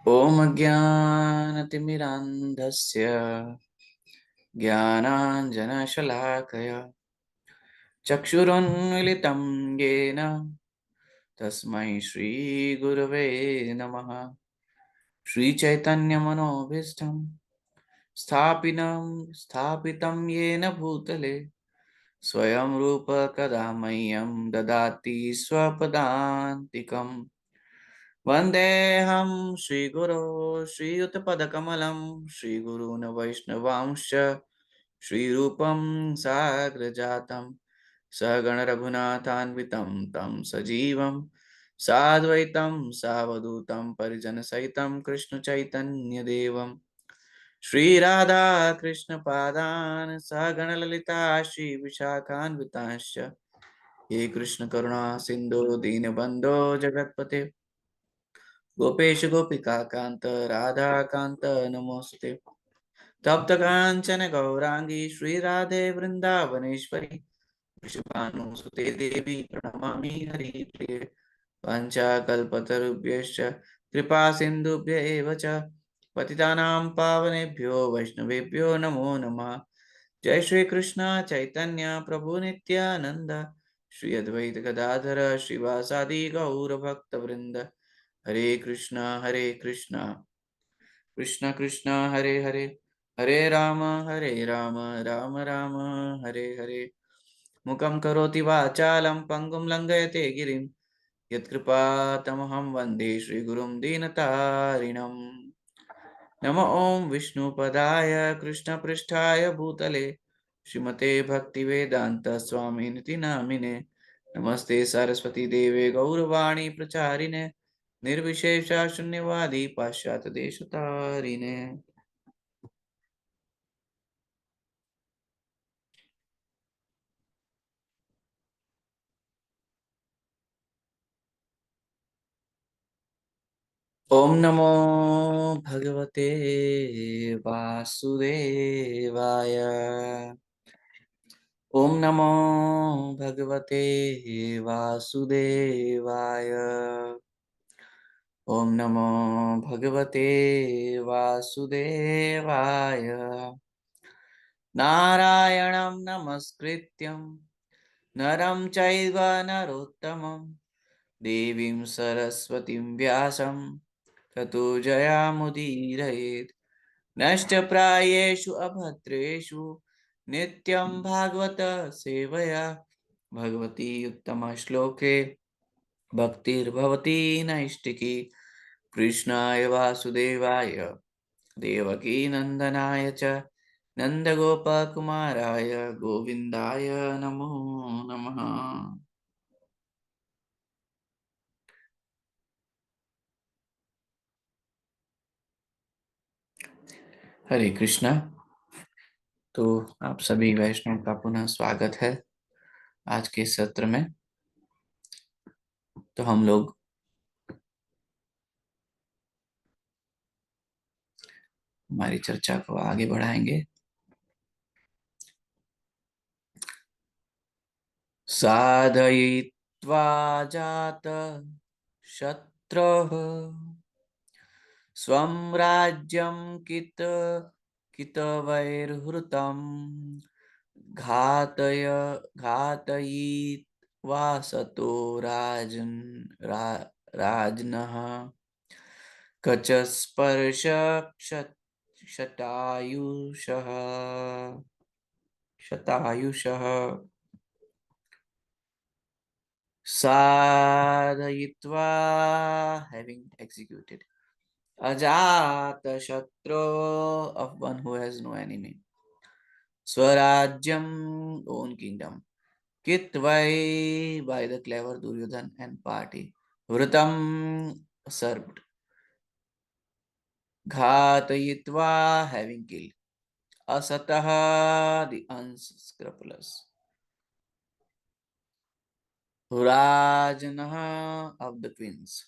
ॐ अज्ञानतिमिरान्धस्य ज्ञानाञ्जनशलाकया चक्षुरुन्मिलितं येन तस्मै श्रीगुरवे नमः। श्रीचैतन्यमनोभीष्टं स्थापितं येन भूतले स्वयं रूप कदा मह्यं ददाति स्वपदान्तिकम्। वन्देऽहं श्रीगुरो श्रीयुतपदकमलं श्रीगुरून् वैष्णवांश्च श्रीरूपं साग्रजातं सहगणरघुनाथान्वितं तं सजीवं साद्वैतं सावधूतं परिजनसहितं कृष्णचैतन्यदेवं श्रीराधाकृष्णपादान् सहगणललिता श्रीविशाखान्वितांश्च हे कृष्णकरुणा सिन्धो दीनबन्धो जगत्पते गोपेश गोपिका कांत राधा कांत नमोस्ते। तप्त कांचन गौरांगी श्री राधे वृंदावनेश्वरी वृषभानुसुते देवी प्रणमामि हरिप्रिये। पंचाकल्पतरुभ्यश्च कृपा सिन्धुभ्य एव च पतितानां पावनेभ्यो वैष्णवेभ्यो नमो नमः। जय श्री कृष्ण चैतन्य प्रभु नित्यानंद श्री अद्वैत गदाधर श्रीवासादि गौर भक्त वृंद। हरे कृष्णा कृष्ण कृष्ण हरे हरे हरे राम राम राम हरे हरे। मुखं करोति वाचालं पंगुं लंघयते गिरिं यत्कृपातमहं वन्दे श्रीगुरुं दीनतारिणम्। नमो ॐ विष्णुपदाय कृष्णपृष्ठाय भूतले श्रीमते भक्तिवेदांत स्वामिनिति नामिने। नमस्ते सरस्वती देवे गौरवाणी प्रचारिणे निर्विशेष शून्यवादी पाश्चात्य देशतारिणे। ओम नमो भगवते वासुदेवाय। ओम नमो भगवते वासुदेवाय। ओम नमो भगवते वासुदेवाय। नारायणं नमस्कृत्यं नरं चैव नरोत्तमं देवीं सरस्वतीं व्यासं ततो जयामुदीरयेत्। नष्टप्रायेषु अभद्रेषु नित्यं भागवत सेवया भगवती उत्तमश्लोके भक्तिर्भवती नैष्टिकी। कृष्णाय वासुदेवाय देवकी नंदनाय च नंदगोपकुमाराय गोविन्दाय नमो नमः। हरे कृष्णा। तो आप सभी वैष्णव का पुनः स्वागत है आज के सत्र में। तो हम लोग हमारी चर्चा को आगे बढ़ाएंगे। साधयित्वा जात शत्रुः स्वं राज्यं कितवैर्हृतम् घातय घातयित्वा सतो राजनः कच स्पर्श शतायुषः शतायुषः साधयित्वा having executed Ajatashatru of one who has no enemy. Swarajyam own kingdom. Kitvai by the clever Duryodhan and party. Vratam served. Ghatayitva having killed. Asataha the unscrupulous. Rajanaha of the queens.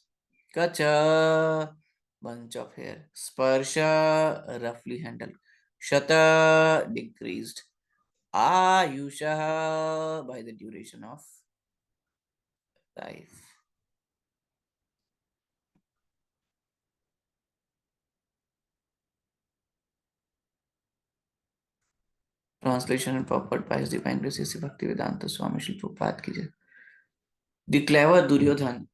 Kacha bunch of hair. Sparsha roughly handled. Shata decreased. Ayusha by the duration of life. Translation and purport by His Divine Grace C. Bhaktivedanta Swami Srila Prabhupada ki jai. The clever Duryodhan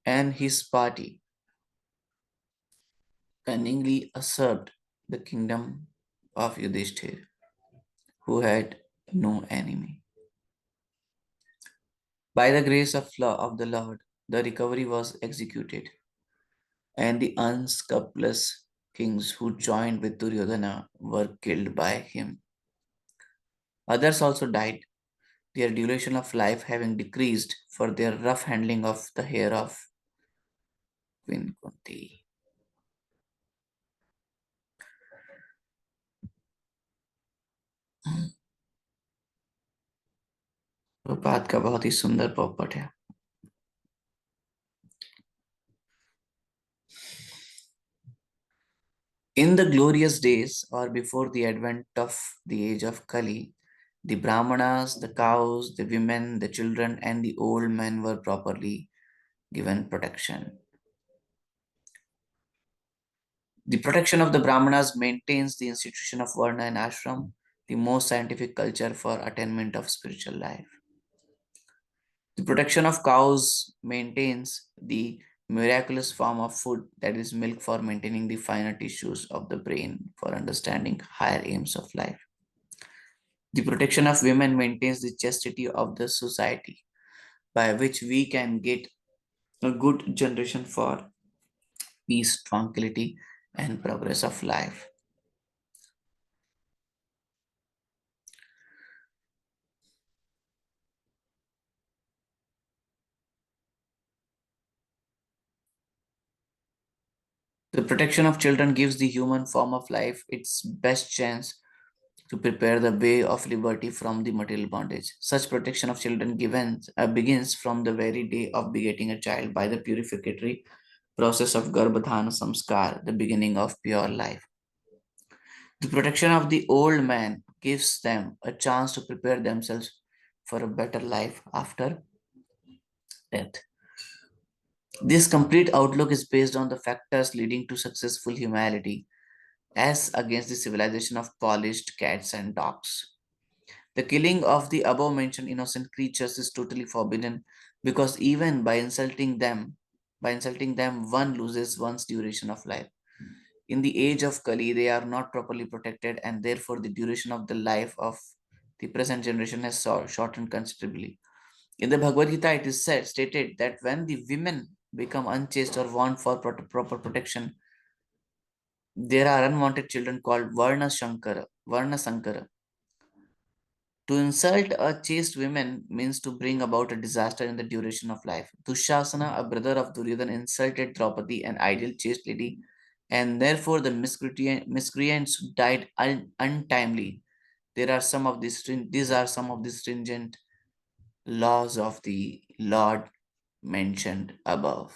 and his party cunningly usurped the kingdom of Yudhishthir, who had no enemy. By the grace of the Lord, the recovery was executed, and the unscrupulous kings who joined with Duryodhana were killed by him. Others also died, their duration of life having decreased for their rough handling of the hair of Queen Kunti. प्रपात का बहुत ही सुंदर पोपट है. In the glorious days or before the advent of the age of Kali, the Brahmanas, the cows, the women, the children, and the old men were properly given protection. The protection of the Brahmanas maintains the institution of Varna and Ashram, the most scientific culture for attainment of spiritual life. The protection of cows maintains the miraculous form of food that is milk for maintaining the finer tissues of the brain for understanding higher aims of life. The protection of women maintains the chastity of the society by which we can get a good generation for peace, tranquility, and progress of life. The protection of children gives the human form of life its best chance to prepare the way of liberty from the material bondage. Such protection of children begins from the very day of begetting a child by the purificatory process of Garbhadhana Samskar, the beginning of pure life. The protection of the old man gives them a chance to prepare themselves for a better life after death. This complete outlook is based on the factors leading to successful humanity as against the civilization of polished cats and dogs. The killing of the above mentioned innocent creatures is totally forbidden because even by insulting them, one loses one's duration of life. In the age of Kali, they are not properly protected, and therefore the duration of the life of the present generation has shortened considerably. In the Bhagavad Gita, it is stated that when the women become unchaste or want for proper protection, there are unwanted children called Varna Sankara. To insult a chaste woman means to bring about a disaster in the duration of life. Dushasana, a brother of Duryodhana, insulted Draupadi, an ideal chaste lady, and therefore the miscreants died untimely. These are some of the stringent laws of the Lord mentioned above.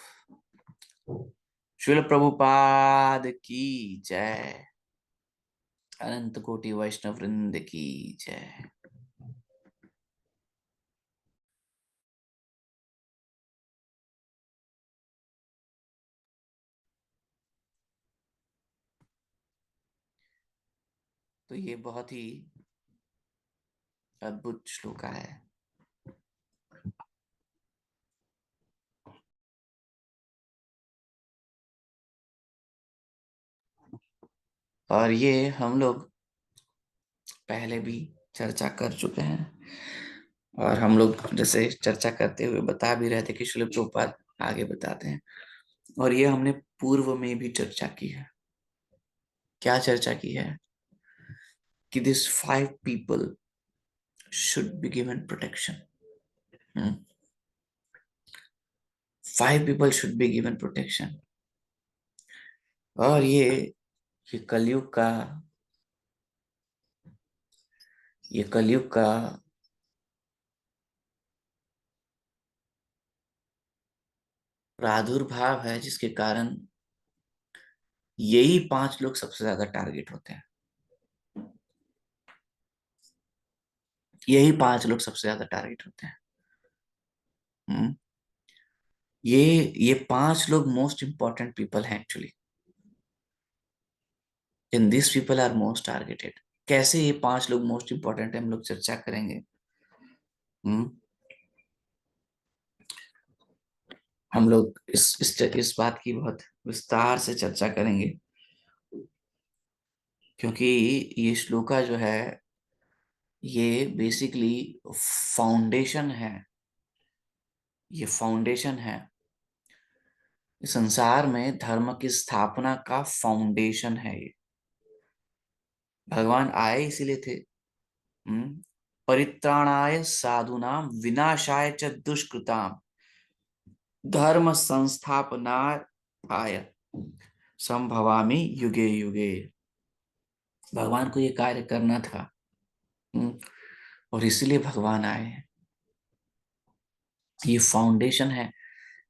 Srila Prabhupada की जय. अनंत कोटि वैष्णव वृंद की जय. तो ये बहुत ही अद्भुत श्लोका है. और ये हम लोग पहले भी चर्चा कर चुके हैं, और हम लोग जैसे चर्चा करते हुए बता भी रहे थे कि श्रील प्रभुपाद आगे बताते हैं, और ये हमने पूर्व में भी चर्चा की है. क्या चर्चा की है? कि this 5 people should be given protection. 5 people should be given protection. और ये कलयुग का प्रादुर्भाव है, जिसके कारण यही 5 लोग सबसे ज्यादा टारगेट होते हैं. यही 5 लोग सबसे ज्यादा टारगेट होते हैं. हम्म. ये 5 लोग मोस्ट इंपॉर्टेंट पीपल हैं actually. And this people are most targeted. कैसे ये 5 लोग मोस्ट इंपॉर्टेंट है, हम लोग चर्चा करेंगे। हम्म हम लोग इस बात की बहुत विस्तार से चर्चा करेंगे, क्योंकि ये श्लोका जो है ये बेसिकली फाउंडेशन है। ये फाउंडेशन है, इस संसार में धर्म की स्थापना का फाउंडेशन है ये। भगवान आए इसीलिए थे। हम्म परित्राणाय साधुनाम विनाशाय च दुष्कृताम धर्म संस्थापनाय संभवामि युगे युगे। भगवान को ये कार्य करना था। हम्म, और इसीलिए भगवान आए हैं। ये फाउंडेशन है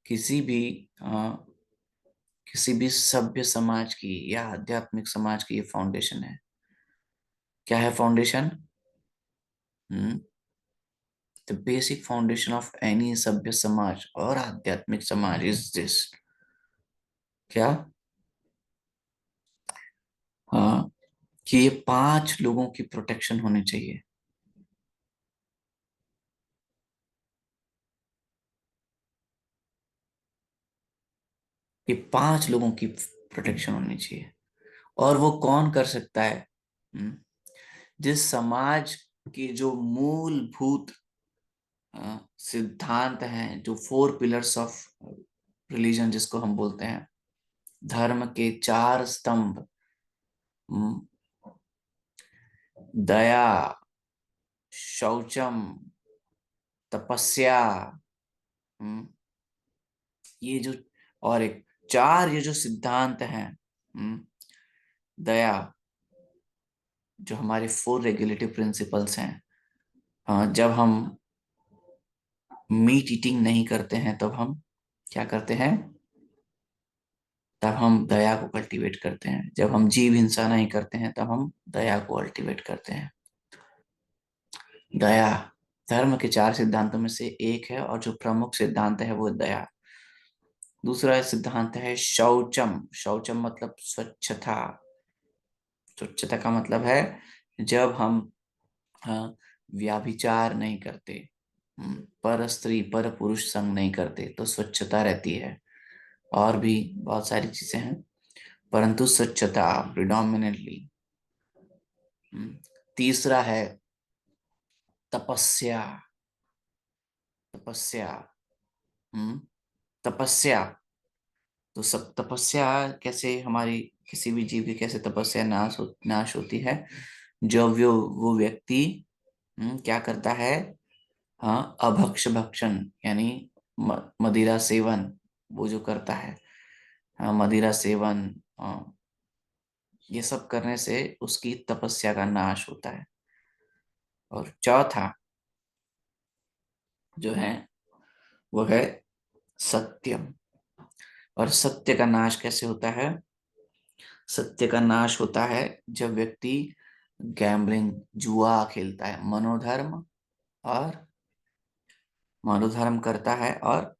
किसी भी अ, किसी भी सभ्य समाज की या आध्यात्मिक समाज की। ये फाउंडेशन है। क्या है foundation? The basic foundation of any सभ्य समाज और आध्यात्मिक समाज इज दिस। क्या? हाँ, कि ये 5 लोगों की प्रोटेक्शन होनी चाहिए। ये 5 लोगों की प्रोटेक्शन होनी चाहिए। और वो कौन कर सकता है? हम्म, जिस समाज के जो मूलभूत सिद्धांत हैं, जो 4 पिलर्स ऑफ रिलीजन जिसको हम बोलते हैं, धर्म के 4 स्तंभ, हम्म, दया, शौचम, तपस्या, हम्म, ये जो और एक 4 ये जो सिद्धांत हैं, दया, जो हमारे 4 रेगुलेटिव प्रिंसिपल्स हैं। जब हम मीट ईटिंग नहीं करते हैं तब हम क्या करते हैं? तब हम दया को कल्टीवेट करते हैं। जब हम जीव हिंसा नहीं करते हैं तब हम दया को कल्टीवेट करते हैं। दया धर्म के 4 सिद्धांतों में से एक है, और जो प्रमुख सिद्धांत है वो दया। दूसरा सिद्धांत है शौचम। शौचम मतलब स्वच्छता। स्वच्छता का मतलब है जब हम व्याभिचार नहीं करते, पर स्त्री पर पुरुष संग नहीं करते, तो स्वच्छता रहती है। और भी बहुत सारी चीजें हैं, परंतु स्वच्छता प्रिडोमिनेटली। तीसरा है तपस्या। तपस्या। हम्म तपस्या। तो सब तपस्या कैसे हमारी किसी भी जीव की कैसे तपस्या नाश होती है? जब वो व्यक्ति क्या करता है? हाँ, अभक्ष भक्षण यानी मदिरा सेवन, वो जो करता है, हाँ, मदिरा सेवन, ये सब करने से उसकी तपस्या का नाश होता है। और चौथा जो है वो है सत्यम। और सत्य का नाश कैसे होता है? सत्य का नाश होता है जब व्यक्ति गैम्बलिंग, जुआ खेलता है, और मनोधर्म करता है और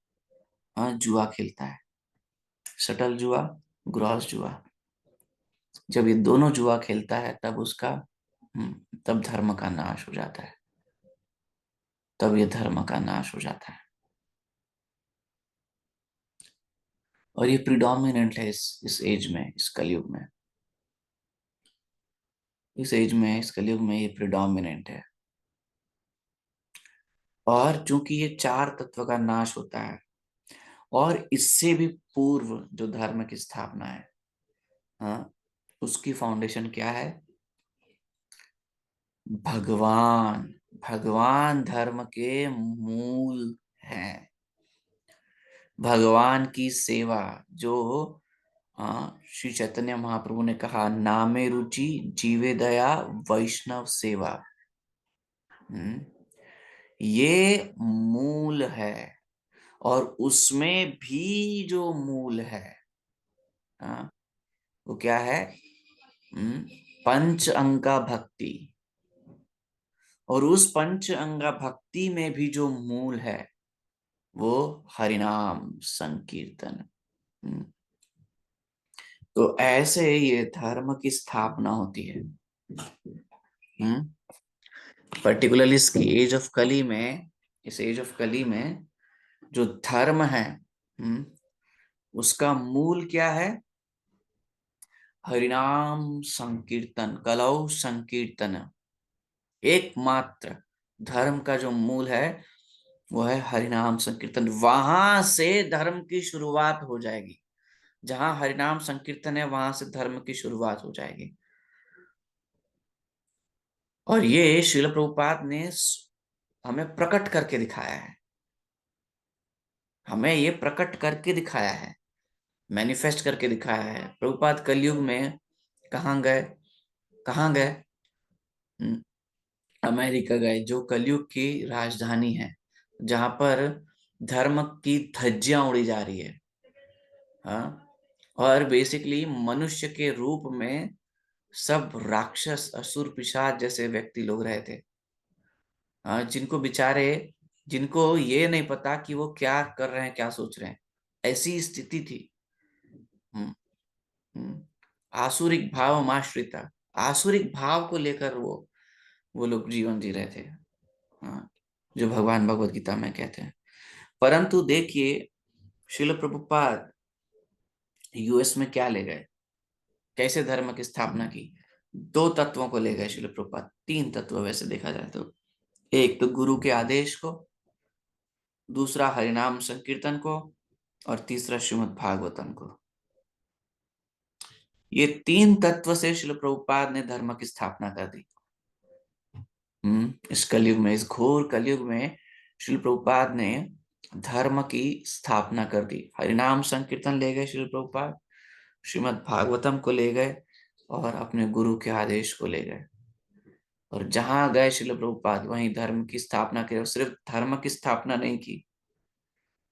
जुआ खेलता है। शटल जुआ, ग्रॉस जुआ। जब ये दोनों जुआ खेलता है तब उसका तब धर्म का नाश हो जाता है। तब ये धर्म का नाश हो जाता है। और ये प्रिडोमिनेंट है इस एज में, इस कलयुग में। इस कलयुग में ये प्रिडोमिनेंट है। और चूंकि ये 4 तत्व का नाश होता है, और इससे भी पूर्व जो धर्म की स्थापना है, हाँ, उसकी फाउंडेशन क्या है? भगवान। भगवान धर्म के मूल हैं। भगवान की सेवा, जो श्री चैतन्य महाप्रभु ने कहा, नामे रुचि जीवे दया वैष्णव सेवा। हम्म, ये मूल है। और उसमें भी जो मूल है, हाँ, वो क्या है? हम्म, पंच अंगा भक्ति। और उस पंच अंगा भक्ति में भी जो मूल है वो हरिनाम संकीर्तन। हम्म, तो ऐसे ये धर्म की स्थापना होती है। पर्टिकुलरली इस एज ऑफ कली में, इस एज ऑफ कली में जो धर्म है, उसका मूल क्या है? हरिनाम संकीर्तन, कलौ संकीर्तन। एकमात्र धर्म का जो मूल है वो है हरिनाम संकीर्तन। वहां से धर्म की शुरुआत हो जाएगी। जहां हरिनाम संकीर्तन है वहां से धर्म की शुरुआत हो जाएगी। और ये श्रील प्रभुपाद ने हमें प्रकट करके दिखाया है। हमें ये प्रकट करके दिखाया है, मैनिफेस्ट करके दिखाया है। प्रभुपाद कलयुग में कहाँ गए? कहाँ गए? हम्म, अमेरिका गए, जो कलयुग की राजधानी है, जहां पर धर्म की धज्जियां उड़ी जा रही है। हाँ, और बेसिकली मनुष्य के रूप में सब राक्षस, असुर, पिशाच जैसे व्यक्ति लोग रहे थे। हाँ, जिनको बेचारे, जिनको ये नहीं पता कि वो क्या कर रहे हैं, क्या सोच रहे हैं, ऐसी स्थिति थी। हम्म, हम्म। आसुरिक भाव माश्रिता, आसुरिक भाव को लेकर वो लोग जीवन जी रहे थे। हाँ, जो भगवान भगवत गीता में कहते हैं। परंतु देखिए, श्रील प्रभुपाद यूएस में क्या ले गए, कैसे धर्म की स्थापना की? दो तत्वों को ले गए श्रील प्रभुपाद, तीन तत्व वैसे देखा जाए तो। एक तो गुरु के आदेश को, दूसरा हरिनाम संकीर्तन को, और तीसरा श्रीमद् भागवतम को। ये तीन तत्व से श्रील प्रभुपाद ने धर्म की स्थापना कर दी। इस कलयुग में, इस घोर कलयुग में श्रील प्रभुपाद ने धर्म की स्थापना कर दी। हरिनाम संकीर्तन ले गए श्रील प्रभुपाद, श्रीमद् भागवतम को ले गए, और अपने गुरु के आदेश को ले गए। और जहां गए श्रील प्रभुपाद वहीं धर्म की स्थापना की। और सिर्फ धर्म की स्थापना नहीं की,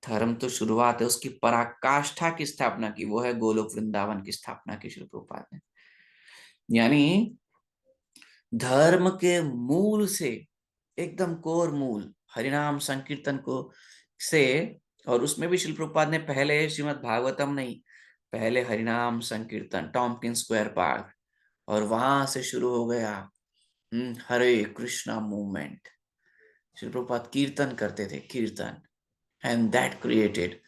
धर्म तो शुरुआत है, उसकी पराकाष्ठा की स्थापना की, वो है गोलोक वृंदावन की स्थापना की श्रील प्रभुपाद ने। यानी धर्म के मूल से, एकदम कोर मूल, हरिनाम संकीर्तन को से। और उसमें भी श्रील प्रभुपाद ने पहले श्रीमद् भागवतम नहीं, पहले हरिनाम संकीर्तन, टॉम्किन स्क्वायर पार्क, और वहां से शुरू हो गया हरे कृष्णा मूवमेंट। श्री प्रभुपाद कीर्तन करते थे, कीर्तन, एंड दैट क्रिएटेड,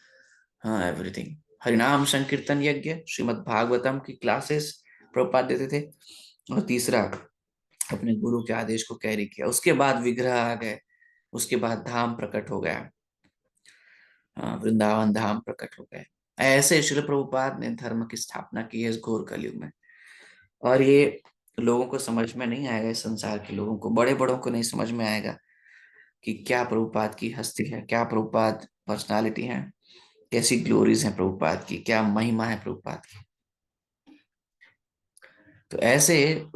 हाँ, एवरीथिंग। हरिनाम संकीर्तन यज्ञ, श्रीमद् भागवतम की क्लासेस प्रभुपाद देते थे। और तीसरा, अपने गुरु के आदेश को कैरी किया। उसके बाद विग्रह आ गए, उसके बाद धाम प्रकट हो गया, वृंदावन धाम प्रकट हो गए। ऐसे श्री प्रभुपाद ने धर्म की स्थापना की है इस घोर कलयुग में। और ये लोगों को समझ में नहीं आएगा, इस संसार के लोगों को, बड़े बड़ों को नहीं समझ में आएगा कि क्या प्रभुपाद की हस्ती है, क्या प्रभुपाद पर्सनालिटी है, कैसी ग्लोरीज है प्रभुपाद की, क्या महिमा है प्रभुपाद की। तो ऐसे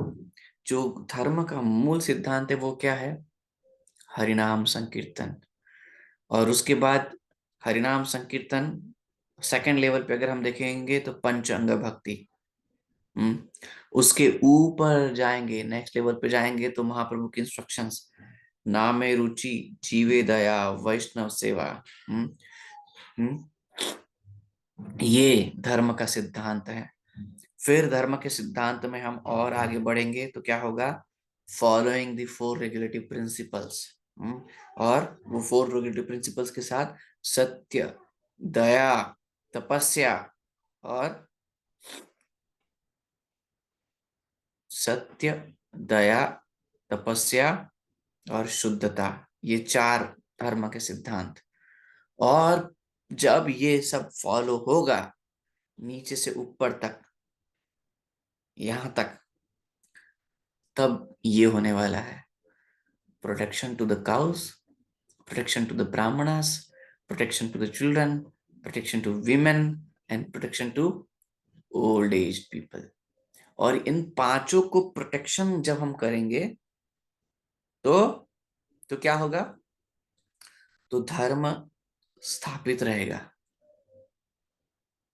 जो धर्म का मूल सिद्धांत है वो क्या है? हरिनाम संकीर्तन। और उसके बाद हरिनाम संकीर्तन सेकंड लेवल पे अगर हम देखेंगे तो पंचांग भक्ति। हम्म उसके ऊपर जाएंगे, नेक्स्ट लेवल पे जाएंगे तो महाप्रभु की इंस्ट्रक्शंस, नामे रुचि, जीवे दया, वैष्णव सेवा। हम्म हम्म, ये धर्म का सिद्धांत है। फिर धर्म के सिद्धांत में हम और आगे बढ़ेंगे तो क्या होगा? Following the four regulative principles. और वो फोर रेगुलेटिव प्रिंसिपल्स के साथ सत्य, दया, तपस्या, और सत्य, दया, तपस्या और शुद्धता, ये चार धर्म के सिद्धांत। और जब ये सब फॉलो होगा, नीचे से ऊपर तक, यहां तक, तब ये होने वाला है protection to the cows, protection to the brahmanas, protection to the children, protection to women, and protection to old aged people। और इन पांचों को प्रोटेक्शन जब हम करेंगे तो क्या होगा? तो धर्म स्थापित रहेगा।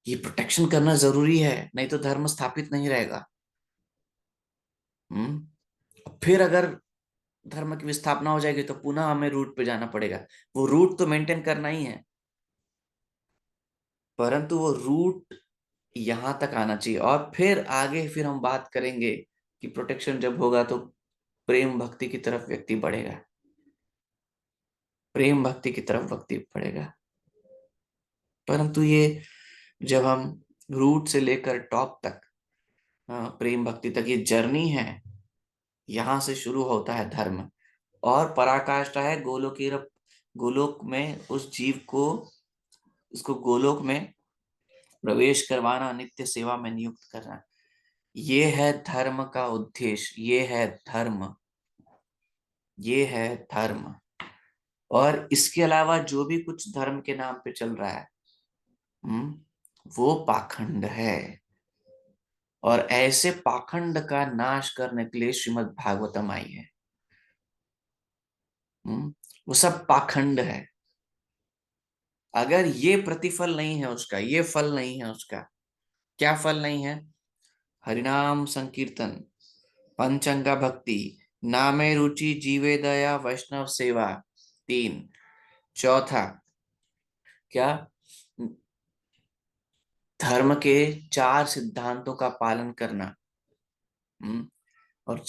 ये प्रोटेक्शन करना जरूरी है, नहीं तो धर्म स्थापित नहीं रहेगा। फिर अगर धर्म की विस्थापना हो जाएगी तो पुनः हमें रूट पे जाना पड़ेगा। वो रूट तो मेंटेन करना ही है, परंतु वो रूट यहां तक आना चाहिए। और फिर आगे फिर हम बात करेंगे कि प्रोटेक्शन जब होगा तो प्रेम भक्ति की तरफ व्यक्ति बढ़ेगा, प्रेम भक्ति की तरफ व्यक्ति बढ़ेगा। परंतु ये जब हम रूट से लेकर टॉप तक, प्रेम भक्ति तक ये जर्नी है, यहां से शुरू होता है धर्म, और पराकाष्ठा है गोलोक में उस जीव को, उसको गोलोक में प्रवेश करवाना, नित्य सेवा में नियुक्त करना। ये है धर्म का उद्देश्य, ये है धर्म, ये है धर्म। और इसके अलावा जो भी कुछ धर्म के नाम पे चल रहा है, वो पाखंड है। और ऐसे पाखंड का नाश करने के लिए श्रीमद् भागवतम आई है। वो सब पाखंड है। अगर ये प्रतिफल नहीं है उसका, ये फल नहीं है उसका, क्या फल नहीं है? हरिनाम संकीर्तन, पंचंगा भक्ति, नामे रुचि, जीवे दया, वैष्णव सेवा, 3। चौथा क्या? धर्म के 4 सिद्धांतों का पालन करना, और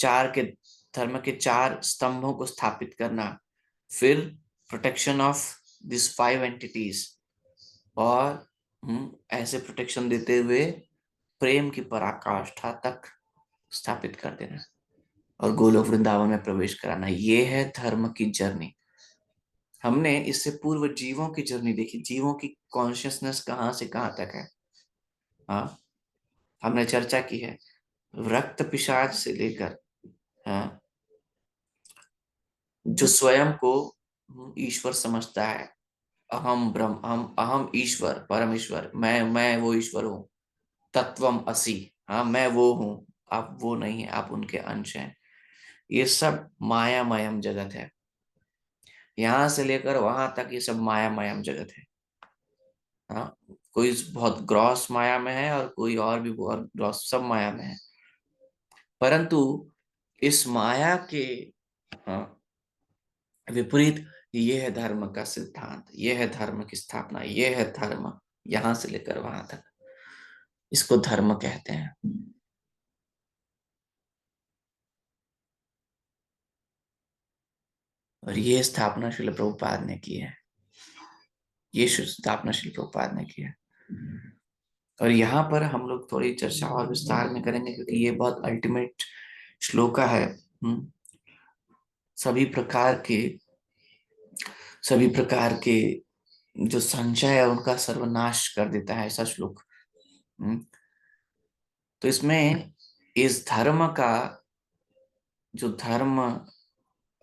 धर्म के 4 स्तंभों को स्थापित करना। फिर प्रोटेक्शन ऑफ दिस 5 एंटिटीज, और ऐसे प्रोटेक्शन देते हुए प्रेम की पराकाष्ठा तक स्थापित कर देना और गोलोक वृंदावन में प्रवेश कराना। ये है धर्म की जर्नी। हमने इससे पूर्व जीवों की जर्नी देखी, जीवों की कॉन्शियसनेस कहाँ से कहाँ तक है। हाँ, हमने चर्चा की है रक्त पिशाच से लेकर, हाँ, जो स्वयं को ईश्वर समझता है, अहम ब्रह्म, अहम ईश्वर, परमेश्वर, मैं वो ईश्वर हूँ, तत्वम असि, हाँ मैं वो हूँ, आप वो नहीं है, आप उनके अंश हैं। ये सब मायामयम जगत है, यहां से लेकर वहां तक ये सब मायामयम जगत है। हाँ, कोई बहुत ग्रॉस माया में है और कोई और भी बहुत ग्रॉस, सब माया में है। परंतु इस माया के, हाँ, विपरीत ये है धर्म का सिद्धांत, ये है धर्म की स्थापना, ये है धर्म, यहां से लेकर वहां तक, इसको धर्म कहते हैं। और ये स्थापना श्रील प्रभुपाद ने की है, ये स्थापना श्रील प्रभुपाद ने की है। और यहाँ पर हम लोग थोड़ी चर्चा और विस्तार में करेंगे, क्योंकि ये बहुत अल्टीमेट श्लोका है। सभी प्रकार के सभी प्रकार के जो संशय है उनका सर्वनाश कर देता है, ऐसा श्लोक। तो इसमें इस धर्म का, जो धर्म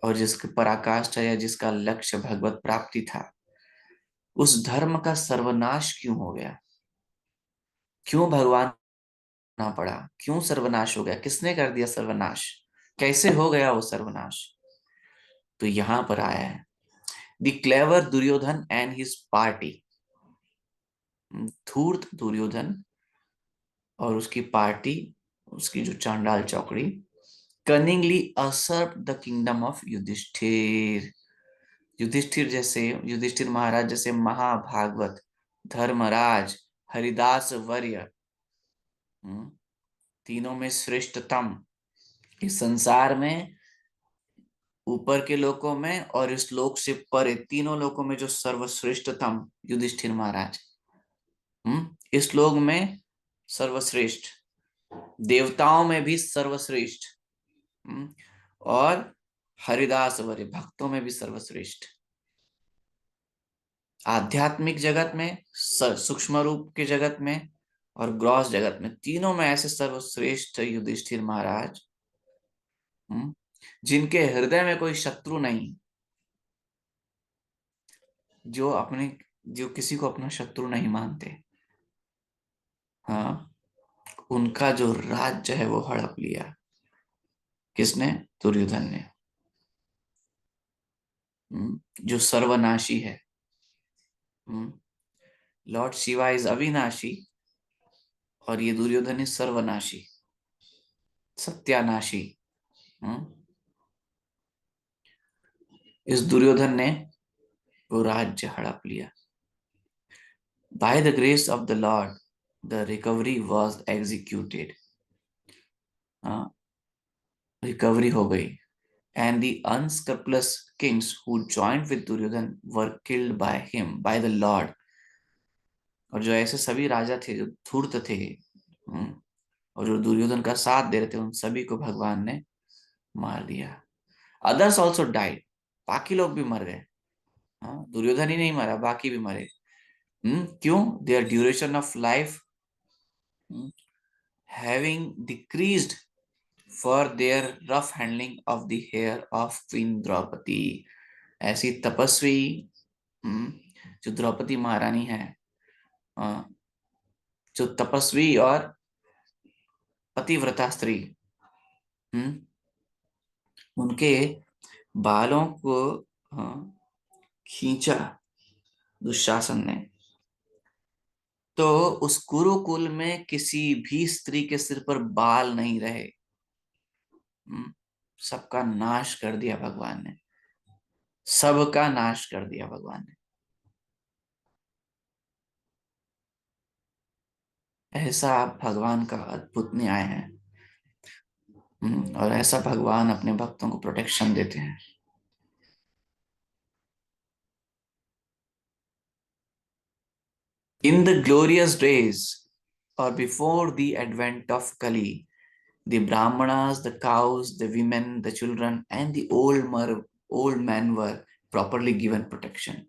और जिसके पराकाष्ठा या जिसका लक्ष्य भगवत प्राप्ति था, उस धर्म का सर्वनाश क्यों हो गया, क्यों भगवान ना पड़ा, क्यों सर्वनाश हो गया, किसने कर दिया सर्वनाश, कैसे हो गया वो सर्वनाश? तो यहां पर आया है the clever Duryodhana and his party. धूर्त दुर्योधन और उसकी पार्टी, उसकी जो चांडाल चौकड़ी, cunningly usurp the kingdom of Yudhishthira. Yudhishthira महाराज जैसे महाभागवत, धर्मराज, हरिदास वर्य, तीनों में श्रेष्ठतम, इस संसार में, ऊपर के लोकों में और इस लोक से परे, तीनों लोकों में जो सर्वश्रेष्ठतम युधिष्ठिर महाराज, इस लोक में सर्वश्रेष्ठ, देवताओं में भी सर्वश्रेष्ठ, और हरिदास वर्य भक्तों में भी सर्वश्रेष्ठ। आध्यात्मिक जगत में, सूक्ष्म रूप के जगत में और ग्रॉस जगत में, तीनों में ऐसे सर्वश्रेष्ठ युधिष्ठिर महाराज, जिनके हृदय में कोई शत्रु नहीं, जो किसी को अपना शत्रु नहीं मानते। हाँ, उनका जो राज्य है वो हड़प लिया। किसने? दुर्योधन ने, जो सर्वनाशी है। लॉर्ड शिवा इज अविनाशी और ये दुर्योधन इज सर्वनाशी, सत्यानाशी। इस दुर्योधन ने वो राज्य हड़प लिया। By the grace of the Lord the recovery was executed. Recovery हो गई, and the unscrupulous kings who joined with Duryodhan were killed by him, by the Lord. और जो ऐसे सभी राजा थे जो धूर्त थे, और जो दुर्योधन का साथ दे रहे थे, उन सभी को भगवान ने मार दिया. Others also died. बाकी लोग भी मर गए. हाँ, दुर्योधन ही नहीं मरा, बाकी भी मरे. क्यों? Their duration of life having decreased for their rough handling of the hair of queen Draupadi. ऐसी तपस्वी, जो द्रौपदी महारानी है, जो तपस्वी और पतिव्रता स्त्री, उनके बालों को खींचा दुशासन ने, तो उस कुरुकुल में किसी भी स्त्री के सिर पर बाल नहीं रहे. सबका नाश कर दिया भगवान ने. सबका नाश कर दिया भगवान ने. ऐसा भगवान का अद्भुत न्याय है. और ऐसा भगवान अपने भक्तों को प्रोटेक्शन देते हैं. In the glorious days or before the advent of Kali, the Brahmanas, the cows, the women, the children, and the old men were properly given protection.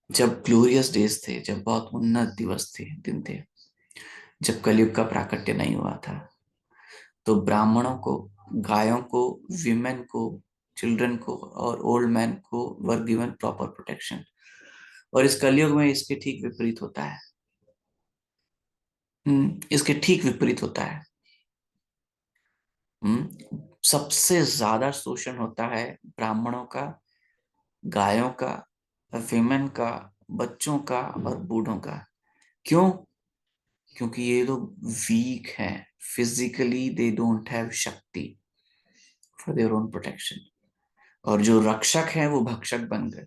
जब ग्लोरियस डेज थे, जब बहुत उन्नत दिवस थे, दिन थे, जब कलयुग का प्राकट्य नहीं हुआ था, तो ब्राह्मणों को, गायों को, विमेन को, चिल्ड्रन को और ओल्ड मैन को वर गिवन प्रॉपर प्रोटेक्शन. और इस कलयुग में इसके ठीक विपरीत होता है. इसके ठीक विपरीत होता है. सबसे ज्यादा शोषण होता है ब्राह्मणों का, गायों का, विमेन का, बच्चों का और बूढ़ों का. क्यों? क्योंकि ये लोग वीक हैं. फिजिकली दे डोंट हैव शक्ति फॉर देयर ओन प्रोटेक्शन. और जो रक्षक हैं वो भक्षक बन गए.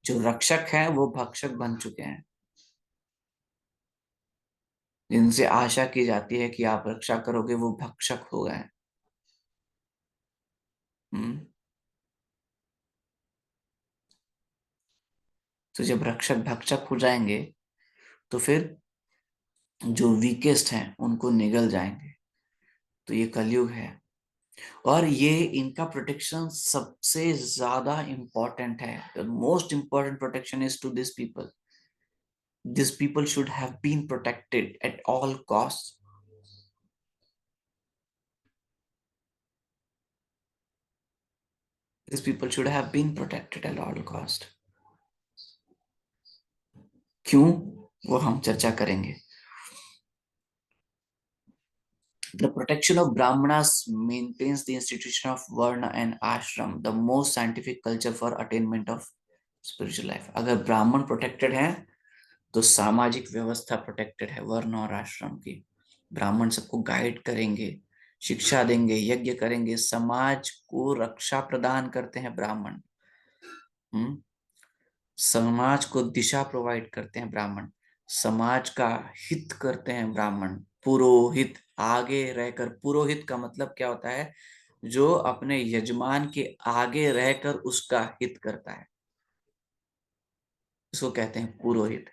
जो रक्षक हैं वो भक्षक बन चुके हैं. जिनसे आशा की जाती है कि आप रक्षा करोगे, वो भक्षक हो गए. हम्म तो जब रक्षक भक्षक हो जाएंगे, तो फिर जो वीकेस्ट हैं उनको निगल जाएंगे. तो ये कलयुग है. और ये इनका प्रोटेक्शन सबसे ज्यादा इंपॉर्टेंट है. The most important protection is to this people. This people should have been protected at all cost. This people should have been protected at all cost. क्यों? वो हम चर्चा करेंगे. The protection of Brahmanas maintains the institution of Varna and Ashram, the most scientific culture for attainment of spiritual life. अगर ब्राह्मण protected है तो सामाजिक व्यवस्था प्रोटेक्टेड है वर्ण और आश्रम की. ब्राह्मण सबको गाइड करेंगे, शिक्षा देंगे, यज्ञ करेंगे, समाज को रक्षा प्रदान करते हैं ब्राह्मण. समाज को दिशा प्रोवाइड करते हैं ब्राह्मण. समाज का हित करते हैं ब्राह्मण. पुरोहित, आगे रहकर. पुरोहित का मतलब क्या होता है? जो अपने यजमान के आगे रहकर उसका हित करता है, इसको कहते हैं पुरोहित.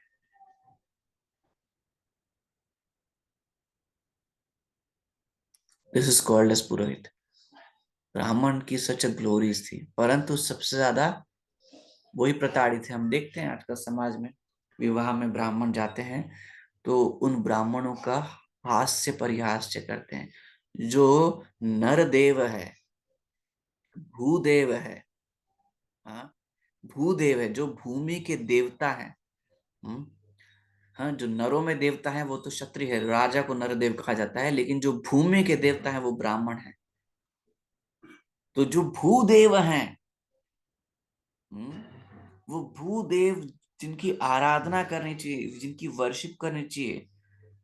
दिस इज कॉल्ड एज पुरोहित. ब्राह्मण की सच ग्लोरीज थी, परंतु सबसे ज्यादा वही प्रताड़ित थे. हम देखते हैं आजकल समाज में, विवाह में ब्राह्मण जाते हैं तो उन ब्राह्मणों का हास्य परिहास्य करते हैं. जो नरदेव है, भूदेव है, हाँ, भूदेव है, जो भूमि के देवता है. हाँ, जो नरों में देवता है वो तो क्षत्रिय है, राजा को नरदेव कहा जाता है, लेकिन जो भूमि के देवता है वो ब्राह्मण है. तो जो भूदेव हैं, वो भूदेव जिनकी आराधना करनी चाहिए, जिनकी वर्शिप करनी चाहिए,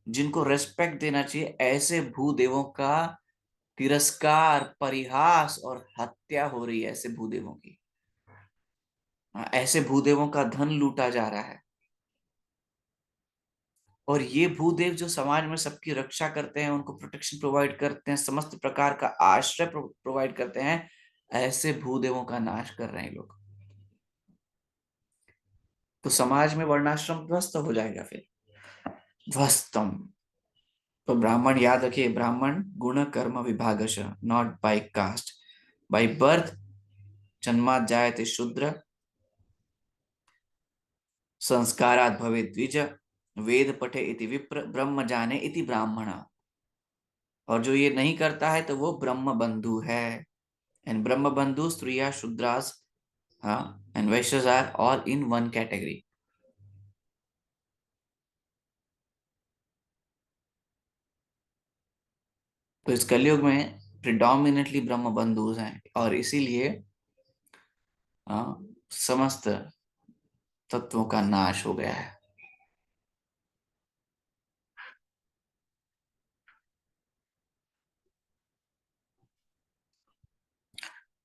जिनको रेस्पेक्ट देना चाहिए, ऐसे भूदेवों का तिरस्कार, परिहास और हत्या हो रही है. ऐसे भूदेवों की, ऐसे भूदेवों का धन लूटा जा रहा है. और ये भूदेव जो समाज में सबकी रक्षा करते हैं, उनको प्रोटेक्शन प्रोवाइड करते हैं, समस्त प्रकार का आश्रय प्रोवाइड करते हैं, ऐसे भूदेवों का नाश कर रहे हैं लोग। तो समाज में वर्णाश्रम ध्वस्त हो जाएगा फिर, ध्वस्तम। तो ब्राह्मण याद रखिए, ब्राह्मण गुण कर्म विभागश, not by caste, by birth जन्मात जायते शूद्र, संस्कारात् भवेत् द्विज, वेद पठे इति विप्र, ब्रह्म जाने इति ब्राह्मण। और जो ये नहीं करता है तो वो ब्रह्म बंधु है। एंड ब्रह्म बंधु स्त्रिया शूद्रास, हाँ, and vaishyas are all in one category. तो इस कलयुग में प्रिडोमिनेटली ब्रह्म बंधु हैं, और इसीलिए समस्त तत्वों का नाश हो गया है।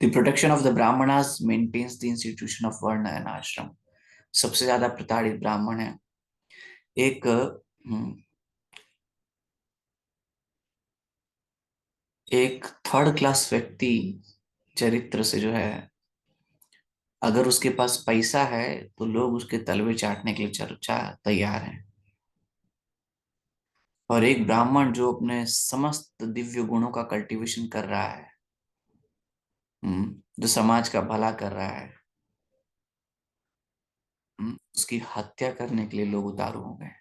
The protection of the brahmanas maintains the institution of varna and ashram. सबसे ज्यादा प्रताड़ित ब्राह्मण है। एक एक थर्ड क्लास व्यक्ति चरित्र से जो है, अगर उसके पास पैसा है तो लोग उसके तलवे चाटने के लिए चर्चा तैयार हैं। और एक ब्राह्मण जो अपने समस्त दिव्य गुणों का कल्टीवेशन कर रहा है, जो समाज का भला कर रहा है, उसकी हत्या करने के लिए लोग उतारू हो गए।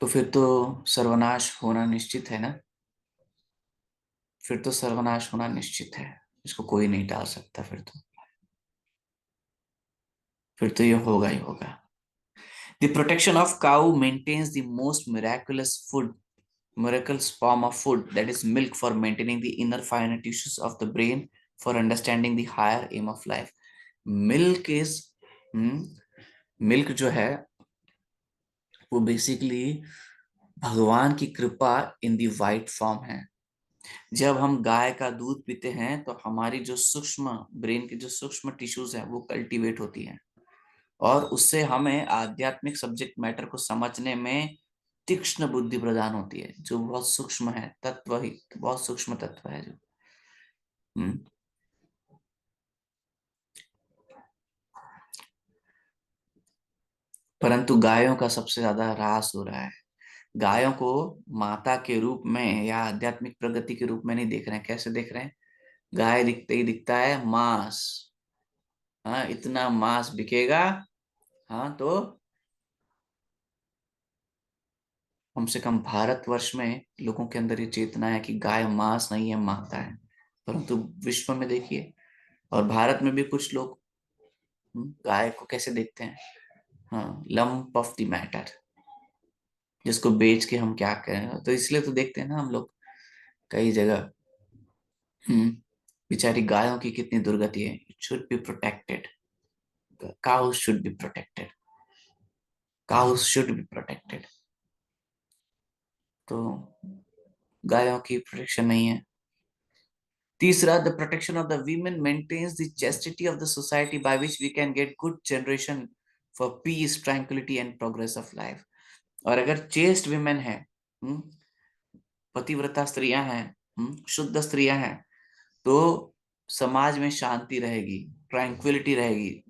तो फिर तो सर्वनाश होना निश्चित है ना। फिर तो सर्वनाश होना निश्चित है, इसको कोई नहीं टाल सकता। फिर तो ये होगा ही होगा। The protection of cow maintains the most miraculous form of food, that is milk, for maintaining the inner finer tissues of the brain, for understanding the higher aim of life. Milk is, milk जो है वो basically भगवान की कृपा इन the white form है। जब हम गाय का दूध पीते हैं तो हमारी जो सूक्ष्म ब्रेन की जो सूक्ष्म टिश्यूज है वो कल्टीवेट होती हैं, और उससे हमें आध्यात्मिक सब्जेक्ट मैटर को समझने में तीक्ष्ण बुद्धि प्रदान होती है, जो बहुत सूक्ष्म है, तत्व ही बहुत सूक्ष्म तत्व है जो। हम्म परंतु गायों का सबसे ज्यादा ह्रास हो रहा है। गायों को माता के रूप में या आध्यात्मिक प्रगति के रूप में नहीं देख रहे हैं। कैसे देख रहे हैं? गाय दिखते ही दिखता है मांस। हाँ, इतना मांस बिकेगा। हाँ, तो कम से कम भारतवर्ष में लोगों के अंदर ये चेतना है कि गाय मांस नहीं है, माता है। परंतु विश्व में देखिए, और भारत में भी कुछ लोग गाय को कैसे देखते हैं? हाँ, लंप ऑफ द मैटर, जिसको बेच के हम क्या करें। तो इसलिए तो देखते हैं ना हम लोग कई जगह, हम्म बेचारी गायों की कितनी दुर्गति है। It should be protected, cows should be protected, cows should be protected. तो गायों की प्रोटेक्शन नहीं है। तीसरा, the protection of the women maintains the chastity of the society, by which we can get good generation for peace, tranquility and progress of life. और अगर chest women है, पतिव्रता स्त्रियां हैं, शुद्ध स्त्रियां हैं, तो समाज में शांति रहेगी, ट्रैंक्विलिटी रहेगी,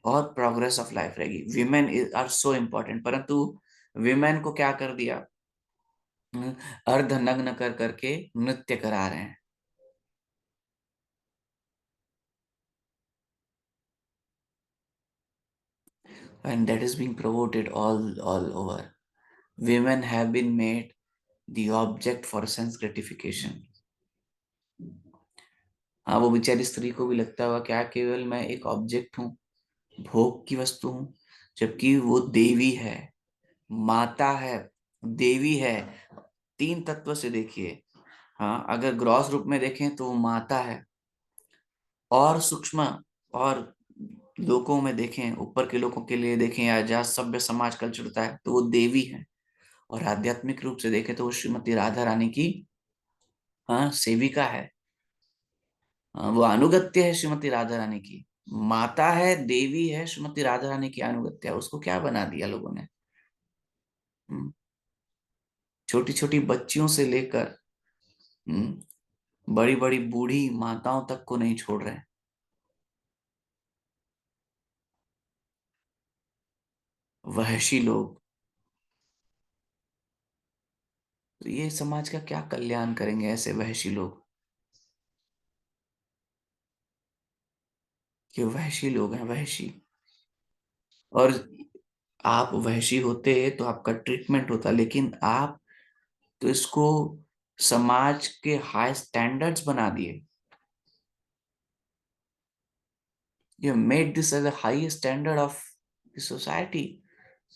और प्रोग्रेस ऑफ लाइफ रहेगी। विमेन आर सो इम्पोर्टेंट, परंतु विमेन को क्या कर दिया? अर्धनग्न कर करके नृत्य करा रहे हैं। And that is being promoted all over. Women have been made the object for sense gratification. हाँ, वो बेचारी स्त्री को भी लगता हुआ क्या केवल मैं एक ऑब्जेक्ट हूँ, भोग की वस्तु हूँ, जबकि वो देवी है, माता है, देवी है। तीन तत्व से देखिए। हाँ, अगर ग्रॉस रूप में देखें तो वो माता है, और सूक्ष्म और लोकों में देखें, ऊपर के लोगों के लिए देखें, या जहाँ सभ्य समाज कल चलता है, तो वो देवी है। और आध्यात्मिक रूप से देखें तो वो श्रीमती राधा रानी की, हाँ, सेविका है। वो अनुगत्य है श्रीमती राधा रानी की। माता है, देवी है, श्रीमती राधा रानी की अनुगत्या, उसको क्या बना दिया लोगों ने। छोटी छोटी बच्चियों से लेकर बड़ी बड़ी बूढ़ी माताओं तक को नहीं छोड़ रहे। वहशी लोग। तो ये समाज का क्या कल्याण करेंगे ऐसे वहशी लोग। ये वहशी लोग हैं, वहशी। और आप वहशी होते तो आपका ट्रीटमेंट होता, लेकिन आप तो इसको समाज के हाई स्टैंडर्ड्स बना दिए। You made this as a high standard of the society.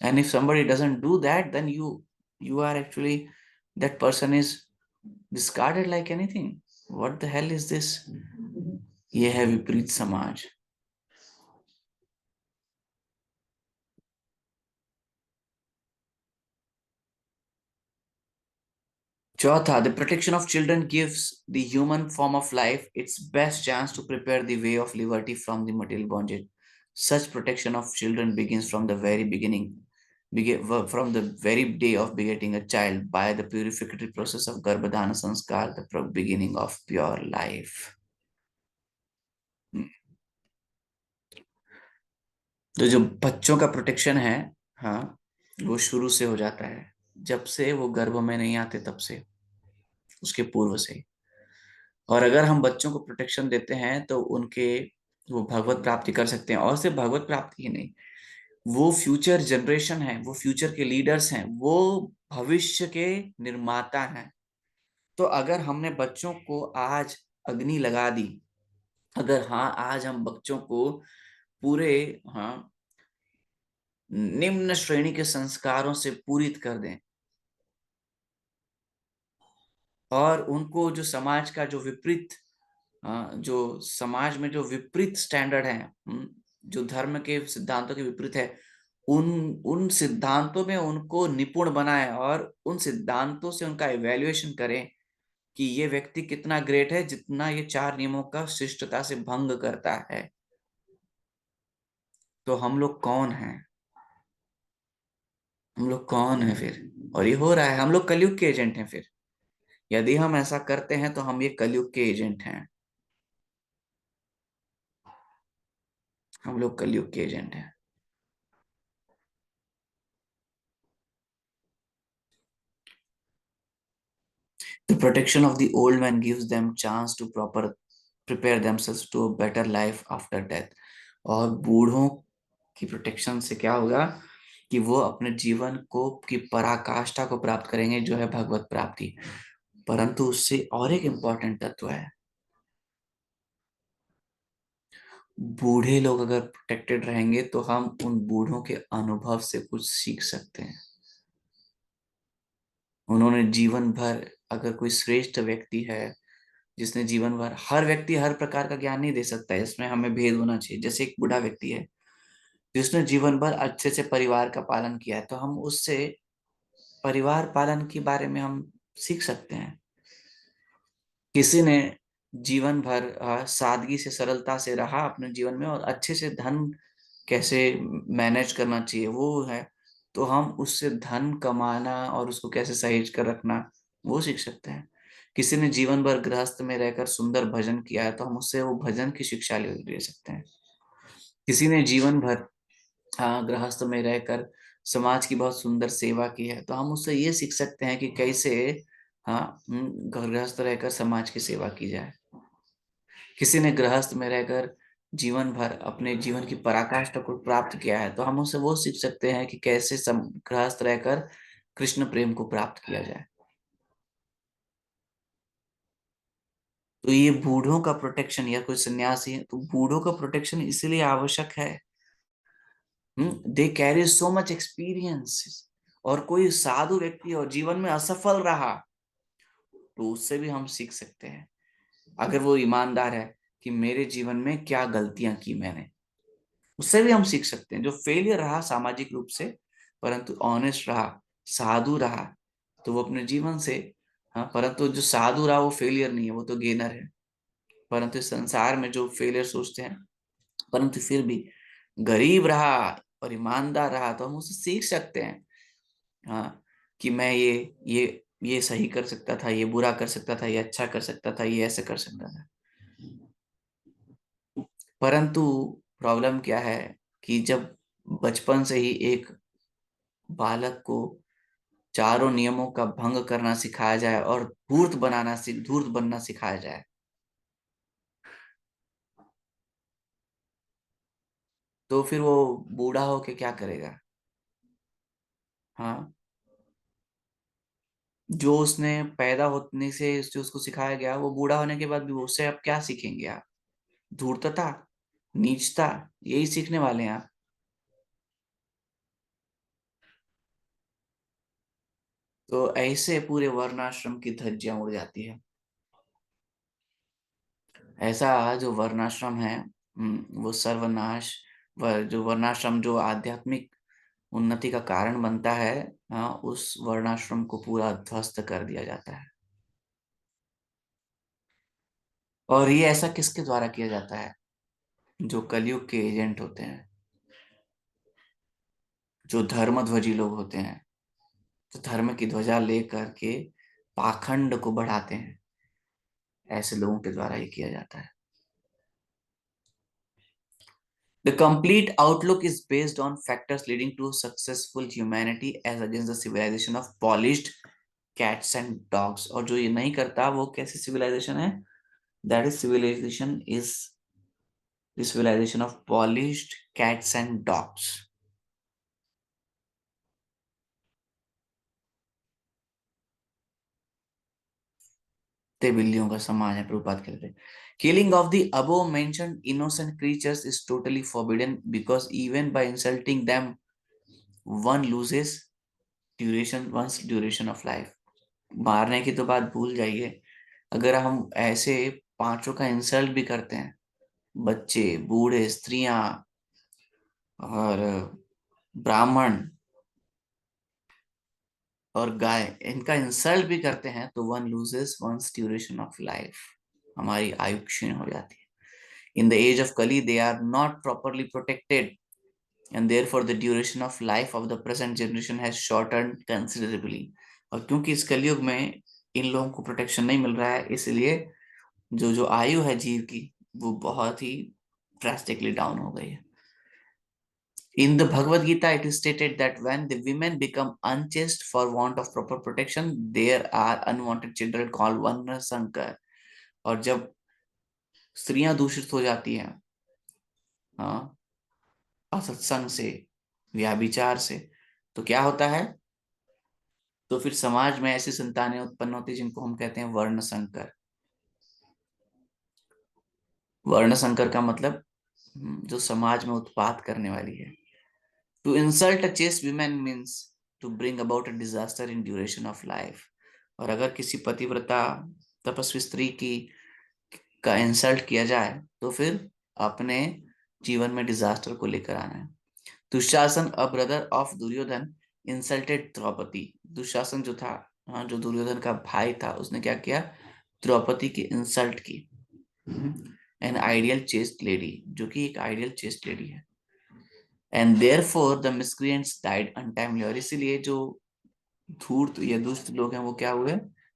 And if somebody doesn't do that, then you are actually, that person is discarded like anything. What the hell is this? ये है विपरीत समाज। चौथा, the protection of children gives the human form of life its best chance to prepare the way of liberty from the material bondage. Such protection of children begins from the very beginning, from the very day of begetting a child by the purificatory process of Garbhadhana Sanskar, the beginning of pure life. तो जो बच्चों का protection है, हाँ, वो शुरू से हो जाता है, जब से वो गर्भ में नहीं आते तब से, उसके पूर्व से। और अगर हम बच्चों को प्रोटेक्शन देते हैं तो उनके, वो भगवत प्राप्ति कर सकते हैं। और सिर्फ भगवत प्राप्ति ही नहीं, वो फ्यूचर जनरेशन है, वो फ्यूचर के लीडर्स हैं, वो भविष्य के निर्माता हैं। तो अगर हमने बच्चों को आज अग्नि लगा दी, अगर हाँ आज हम बच्चों को पूरे, हाँ, निम्न श्रेणी के संस्कारों से पूरित कर दें, और उनको जो समाज का जो विपरीत, जो समाज में जो विपरीत स्टैंडर्ड है, जो धर्म के सिद्धांतों के विपरीत है, उन उन सिद्धांतों में उनको निपुण बनाए, और उन सिद्धांतों से उनका इवैल्यूएशन करें कि ये व्यक्ति कितना ग्रेट है, जितना ये चार नियमों का शिष्टता से भंग करता है। तो हम लोग कौन हैं? हम लोग कौन है फिर? और ये हो रहा है, हम लोग कलयुग के एजेंट हैं फिर। यदि हम ऐसा करते हैं तो हम ये कलयुग के एजेंट हैं। हम लोग कलयुग के एजेंट हैं। The protection of the old man gives them chance to proper prepare themselves to a better life after death. और बूढ़ों की प्रोटेक्शन से क्या होगा कि वो अपने जीवन को की पराकाष्ठा को प्राप्त करेंगे, जो है भगवत प्राप्ति। परंतु उससे और एक इंपॉर्टेंट तत्व है, बूढ़े लोग अगर प्रोटेक्टेड रहेंगे तो हम उन बूढ़ों के अनुभव से कुछ सीख सकते हैं। उन्होंने जीवन भर, अगर कोई श्रेष्ठ व्यक्ति है जिसने जीवन भर, हर व्यक्ति हर प्रकार का ज्ञान नहीं दे सकता है, इसमें हमें भेद होना चाहिए। जैसे एक बूढ़ा व्यक्ति है जिसने जीवन भर अच्छे से परिवार का पालन किया है, तो हम उससे परिवार पालन के बारे में हम सीख सकते हैं। किसी ने जीवन भर सादगी से, सरलता से रहा अपने जीवन में, और अच्छे से धन कैसे मैनेज करना चाहिए वो है, तो हम उससे धन कमाना और उसको कैसे सहेज कर रखना, वो सीख सकते हैं। किसी ने जीवन भर गृहस्थ में रहकर सुंदर भजन किया है, तो हम उससे वो भजन की शिक्षा ले सकते हैं। किसी ने जीवन भर, हाँ, गृहस्थ में रहकर समाज की बहुत सुंदर सेवा की है, तो हम उससे ये सीख सकते हैं कि कैसे, हाँ, गृहस्थ रहकर समाज की सेवा की जाए। किसी ने गृहस्थ में रहकर जीवन भर अपने जीवन की पराकाष्ठा को प्राप्त किया है, तो हम उससे वो सीख सकते हैं कि कैसे गृहस्थ रहकर कृष्ण प्रेम को प्राप्त किया जाए। तो ये बूढ़ों का प्रोटेक्शन, या कोई सन्यासी है तो बूढ़ों का प्रोटेक्शन इसलिए आवश्यक है, they carry so much experience. और कोई साधु व्यक्ति और जीवन में असफल रहा, तो उससे भी हम सीख सकते हैं, अगर वो ईमानदार है, कि मेरे जीवन में क्या गलतियां की मैंने, उससे भी हम सीख सकते हैं। जो फेलियर रहा सामाजिक रूप से, परंतु ऑनेस्ट रहा, साधु रहा, तो वो अपने जीवन से, हाँ, परंतु जो साधु रहा वो फेलियर नहीं है, वो तो गेनर है। परंतु इस संसार में जो फेलियर सोचते हैं, परंतु फिर भी गरीब रहा और ईमानदार रहा तो हम उससे सीख सकते हैं। हाँ, कि मैं ये सही कर सकता था, ये बुरा कर सकता था, ये अच्छा कर सकता था, ये ऐसे कर सकता था। परंतु प्रॉब्लम क्या है कि जब बचपन से ही एक बालक को चारों नियमों का भंग करना सिखाया जाए और धूर्त बनना सिखाया जाए, तो फिर वो बूढ़ा होके क्या करेगा? हाँ, जो उसने पैदा होने से जो उसको सिखाया गया, वो बूढ़ा होने के बाद भी वो उससे आप क्या सीखेंगे आप? धूर्तता, नीचता, यही सीखने वाले हैं आप। तो ऐसे पूरे वर्णाश्रम की धज्जियां उड़ जाती है। ऐसा जो वर्णाश्रम है, वो सर्वनाश, जो वर्णाश्रम जो आध्यात्मिक उन्नति का कारण बनता है, हाँ, उस वर्णाश्रम को पूरा ध्वस्त कर दिया जाता है। और ये ऐसा किसके द्वारा किया जाता है? जो कलयुग के एजेंट होते हैं, जो धर्मध्वजी लोग होते हैं, जो धर्म की ध्वजा लेकर के पाखंड को बढ़ाते हैं, ऐसे लोगों के द्वारा ये किया जाता है। The complete outlook is based on factors leading to successful humanity as against the civilization of polished cats and dogs. और जो ये नहीं करता वो कैसी civilization है? That is the civilization of polished cats and dogs. ते बिल्लियों का समाज है, प्रभुपाद कहते हैं। Killing of the above mentioned innocent creatures is totally forbidden because even by insulting them, one loses one's duration of life. मारने की तो बात भूल जाइए, अगर हम ऐसे पांचों का इंसल्ट भी करते हैं, बच्चे, बूढ़े, स्त्रियां और ब्राह्मण और गाय, इनका इंसल्ट भी करते हैं, तो one loses one's duration of life, हमारी आयु क्षीण हो जाती है। In the age of Kali they are not properly protected and therefore the duration of life of the present generation has shortened considerably. और क्योंकि इस कलयुग में इन लोगों को प्रोटेक्शन नहीं मिल रहा है, इसलिए जो जो आयु है जीव की, वो बहुत ही ड्रास्टिकली डाउन हो गई है। In the Bhagavad Gita, it is stated that when the women become unchaste for want of proper protection, there are unwanted children called Varna Sankar. और जब स्त्रियां दूषित हो जाती हैं, हाँ, असत्संग से, व्याभिचार से, तो क्या होता है? तो फिर समाज में ऐसी संतानें उत्पन्न होती हैं जिनको हम कहते हैं वर्ण संकर। वर्ण संकर का मतलब जो समाज में उत्पात करने वाली है। To insult a chaste woman means to bring about a disaster in duration of life. और अगर किसी पतिव्रता तपस्वी स्त्री की का इंसल्ट किया जाए, तो फिर अपने जीवन में डिजास्टर को लेकर आना है। Dushasan, a brother of Duryodhan, insulted Draupadi. Dushasan जो था, हाँ, जो दुर्योधन का भाई था, उसने क्या किया? द्रौपदी की इंसल्ट की। एन आइडियल चेस्ट लेडी, जो कि एक आइडियल चेस्ट लेडी है। And therefore the miscreants died untimely, और इसीलिए जो धूर्त या दुष्ट लोग हैं वो क्या हुए?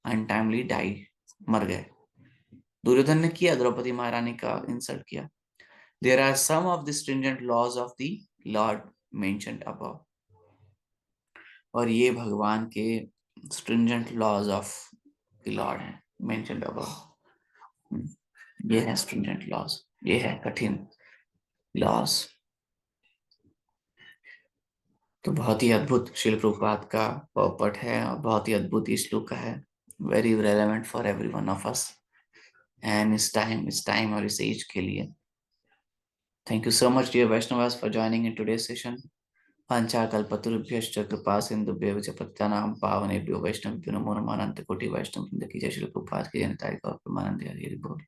अनटाइमली डाई, मर गए। दुर्योधन ने किया, द्रौपदी महारानी का इंसल्ट किया। There are some of the stringent laws of the lord mentioned above. और ये भगवान के stringent laws of the lord है, मेंशन्ड अबव। ये है स्ट्रिंजेंट लॉज, ये है कठिन लॉज। तो बहुत ही अद्भुत श्रील प्रभुपाद का पॉपट है और बहुत ही अद्भुत ये श्लोक है। Very relevant for every one of us and इस टाइम और इस एज के लिए। Thank you so much dear Vaishnavas for joining in today's session. वाञ्छाकल्पतरुभ्यश्च कृपा सिन्धुभ्यः च पतितानां पावनेभ्यो वैष्णवेभ्यो नमो नमः। अनंत कोटि वैष्णव वृंद की जय। श्रील प्रभुपाद की जय। निताय गौर प्रेमानंद हरि हरि बोल।